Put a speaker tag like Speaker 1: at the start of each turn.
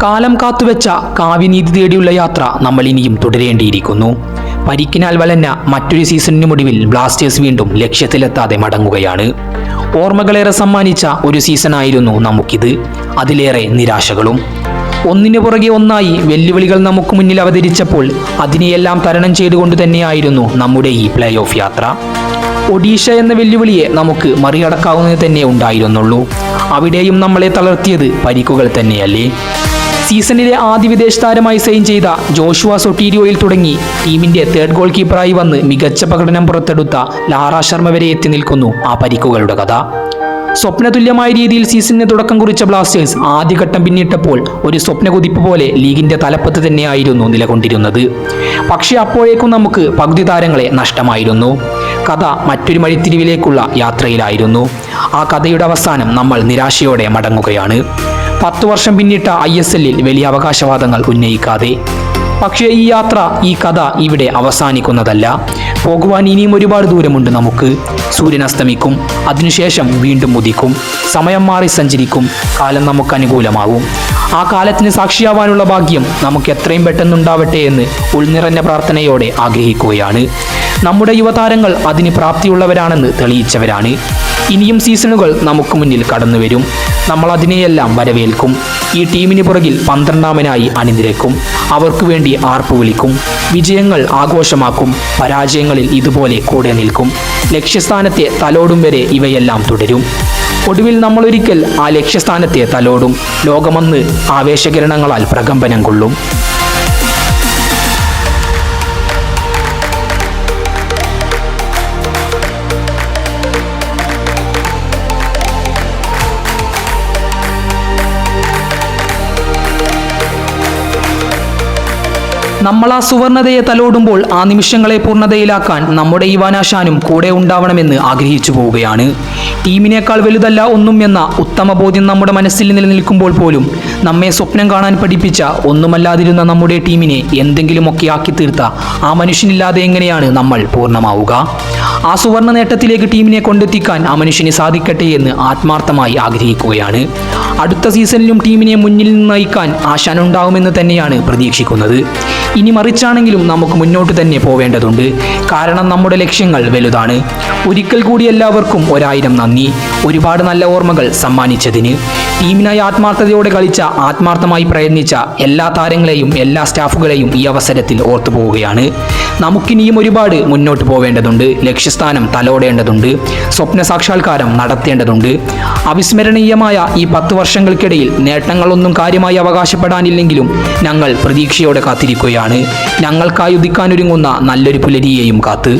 Speaker 1: കാലം കാത്തുവെച്ച കാവ്യനീതി തേടിയുള്ള യാത്ര നമ്മൾ ഇനിയും തുടരേണ്ടിയിരിക്കുന്നു. പരിക്കിനാൽ വലഞ്ഞ മറ്റൊരു സീസണിനുമൊടുവിൽ ബ്ലാസ്റ്റേഴ്സ് വീണ്ടും ലക്ഷ്യത്തിലെത്താതെ മടങ്ങുകയാണ്. ഓർമ്മകളേറെ സമ്മാനിച്ച ഒരു സീസണായിരുന്നു നമുക്കിത്. അതിലേറെ നിരാശകളും. ഒന്നിനു പുറകെ ഒന്നായി വെല്ലുവിളികൾ നമുക്ക് മുന്നിൽ അവതരിച്ചപ്പോൾ അതിനെയെല്ലാം തരണം ചെയ്തുകൊണ്ട് തന്നെയായിരുന്നു നമ്മുടെ ഈ പ്ലേ ഓഫ് യാത്ര. ഒഡീഷ എന്ന വെല്ലുവിളിയെ നമുക്ക് മറികടക്കാവുന്നത് തന്നെ ഉണ്ടായിരുന്നുള്ളൂ. അവിടെയും നമ്മളെ തളർത്തിയത് പരിക്കുകൾ തന്നെയല്ലേ. സീസണിലെ ആദ്യ വിദേശ താരമായി സൈൻ ചെയ്ത ജോഷുവ സൊട്ടീരിയോയിൽ തുടങ്ങി ടീമിന്റെ തേർഡ് ഗോൾ കീപ്പറായി വന്ന് മികച്ച പ്രകടനം പുറത്തെടുത്ത ലാറ ശർമ്മ വരെ എത്തി നിൽക്കുന്നു ആ പരിക്കുകളുടെ കഥ. സ്വപ്നതുല്യമായ രീതിയിൽ സീസണിന് തുടക്കം കുറിച്ച ബ്ലാസ്റ്റേഴ്സ് ആദ്യഘട്ടം പിന്നിട്ടപ്പോൾ ഒരു സ്വപ്നകുതിപ്പ് പോലെ ലീഗിന്റെ തലപ്പത്ത് തന്നെയായിരുന്നു നിലകൊണ്ടിരുന്നത്. പക്ഷേ അപ്പോഴേക്കും നമുക്ക് പകുതി താരങ്ങളെ നഷ്ടമായിരുന്നു. കഥ മറ്റൊരു വഴിത്തിരിവിലേക്കുള്ള യാത്രയിലായിരുന്നു. ആ കഥയുടെ അവസാനം നമ്മൾ നിരാശയോടെ മടങ്ങുകയാണ്. 10 വർഷം പിന്നിട്ട ISL-ൽ വലിയ അവകാശവാദങ്ങൾ ഉന്നയിക്കാതെ. പക്ഷേ ഈ യാത്ര, ഈ കഥ ഇവിടെ അവസാനിക്കുന്നതല്ല. പോകുവാൻ ഇനിയും ഒരുപാട് ദൂരമുണ്ട് നമുക്ക്. സൂര്യൻ അസ്തമിക്കും, അതിനുശേഷം വീണ്ടും ഉദിക്കും. സമയം മാറി സഞ്ചരിക്കും, കാലം നമുക്ക് അനുകൂലമാവും. ആ കാലത്തിന് സാക്ഷിയാവാനുള്ള ഭാഗ്യം നമുക്ക് എത്രയും പെട്ടെന്നുണ്ടാവട്ടെ എന്ന് ഉൾനിറഞ്ഞ പ്രാർത്ഥനയോടെ ആഗ്രഹിക്കുകയാണ്. നമ്മുടെ യുവതാരങ്ങൾ അതിന് പ്രാപ്തിയുള്ളവരാണെന്ന് തെളിയിച്ചവരാണ്. ഇനിയും സീസണുകൾ നമുക്ക് മുന്നിൽ കടന്നു വരും. നമ്മൾ അതിനെയെല്ലാം വരവേൽക്കും. ഈ ടീമിന് പുറകിൽ 12-മനായി അണിനിരക്കും. അവർക്ക് വേണ്ടി ആർപ്പ് വിളിക്കും. വിജയങ്ങൾ ആഘോഷമാക്കും. പരാജയങ്ങളിൽ ഇതുപോലെ കൂടെ നിൽക്കും. ലക്ഷ്യസ്ഥാനത്തെ തലോടും വരെ ഇവയെല്ലാം തുടരും. ഒടുവിൽ നമ്മളൊരിക്കൽ ആ ലക്ഷ്യസ്ഥാനത്തെ തലോടും. ലോകമൊന്ന് ആവേശകിരണങ്ങളാൽ പ്രകമ്പനം കൊള്ളും. നമ്മൾ ആ സുവർണതയെ തലോടുമ്പോൾ ആ നിമിഷങ്ങളെ പൂർണ്ണതയിലാക്കാൻ നമ്മുടെ ഇവാനാശാനും കൂടെ ഉണ്ടാവണമെന്ന് ആഗ്രഹിച്ചു പോവുകയാണ്. ടീമിനേക്കാൾ വലുതല്ല ഒന്നും എന്ന ഉത്തമ ബോധ്യം നമ്മുടെ മനസ്സിൽ നിലനിൽക്കുമ്പോൾ പോലും നമ്മെ സ്വപ്നം കാണാൻ പഠിപ്പിച്ച ഒന്നുമല്ലാതിരുന്ന നമ്മുടെ ടീമിനെ എന്തെങ്കിലുമൊക്കെ ആക്കി തീർത്ത ആ മനുഷ്യനില്ലാതെ എങ്ങനെയാണ് നമ്മൾ പൂർണ്ണമാവുക? ആ സുവർണ നേട്ടത്തിലേക്ക് ടീമിനെ കൊണ്ടെത്തിക്കാൻ ആ മനുഷ്യന് സാധിക്കട്ടെ എന്ന് ആത്മാർത്ഥമായി ആഗ്രഹിക്കുകയാണ്. അടുത്ത സീസണിലും ടീമിനെ മുന്നിൽ നിന്ന് നയിക്കാൻ ആശാൻ ഉണ്ടാവുമെന്ന് തന്നെയാണ് പ്രതീക്ഷിക്കുന്നത്. ഇനി മറിച്ചാണെങ്കിലും നമുക്ക് മുന്നോട്ട് തന്നെ പോവേണ്ടതുണ്ട്. കാരണം നമ്മുടെ ലക്ഷ്യങ്ങൾ വലുതാണ്. ഒരിക്കൽ കൂടി എല്ലാവർക്കും 1000 നന്ദി. ഒരുപാട് നല്ല ഓർമ്മകൾ സമ്മാനിച്ചതിന്. ടീമിനായി ആത്മാർത്ഥതയോടെ കളിച്ച, ആത്മാർത്ഥമായി പ്രയത്നിച്ച എല്ലാ താരങ്ങളെയും എല്ലാ സ്റ്റാഫുകളെയും ഈ അവസരത്തിൽ ഓർത്തു പോവുകയാണ്. നമുക്കിനിയും ഒരുപാട് മുന്നോട്ട് പോവേണ്ടതുണ്ട്. ലക്ഷ്യസ്ഥാനം തലോടേണ്ടതുണ്ട്. സ്വപ്ന സാക്ഷാത്കാരം നടത്തേണ്ടതുണ്ട്. അവിസ്മരണീയമായ ഈ 10 വർഷങ്ങൾക്കിടയിൽ നേട്ടങ്ങളൊന്നും കാര്യമായി അവകാശപ്പെടാനില്ലെങ്കിലും ഞങ്ങൾ പ്രതീക്ഷയോടെ കാത്തിരിക്കുകയാണ്. ഞങ്ങൾക്കായി ഉദിക്കാനൊരുങ്ങുന്ന നല്ലൊരു പുലരിയെയും കാത്ത്.